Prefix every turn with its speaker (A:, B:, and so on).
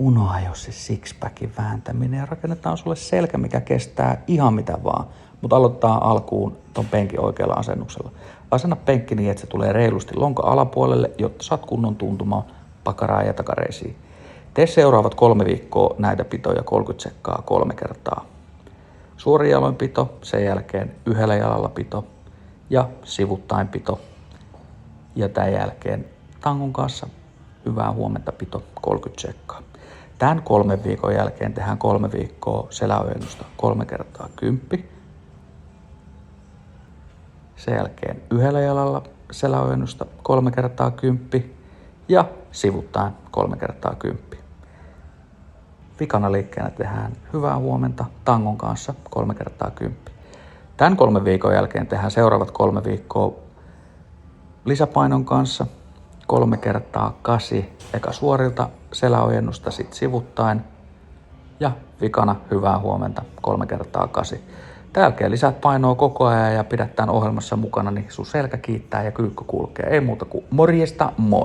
A: unoha jos se sixpackin vääntäminen ja rakennetaan sulle selkä, mikä kestää ihan mitä vaan. Mutta aloitetaan alkuun ton penkin oikealla asennuksella. Asenna penkki niin, että se tulee reilusti lonka alapuolelle, jotta saat kunnon tuntumaan pakaraan ja takareisiin. Tee seuraavat 3 viikkoa näitä pitoja 30 sekkaa 3 kertaa. Suorin jaloin pito, sen jälkeen yhdellä jalalla pito ja sivuttain pito. Ja tämän jälkeen tangon kanssa hyvää huomenta pito 30 sekkaa. Tämän 3 viikon jälkeen tehdään 3 viikkoa seläojennusta 3 kertaa 10. Sen jälkeen yhdellä jalalla seläojennusta 3 kertaa 10 ja sivuttain 3 kertaa 10. Vikana liikkeenä tehdään hyvää huomenta tangon kanssa 3 kertaa 10. Tämän 3 viikon jälkeen tehdään seuraavat 3 viikkoa lisäpainon kanssa 3 kertaa 8. Eka suorilta seläojennusta, sit sivuttain ja vikana hyvää huomenta 3 kertaa 8. Tämän jälkeen lisät painoa koko ajan ja pidät tämän ohjelmassa mukana, niin sun selkä kiittää ja kyykky kulkee. Ei muuta kuin morjesta, moi!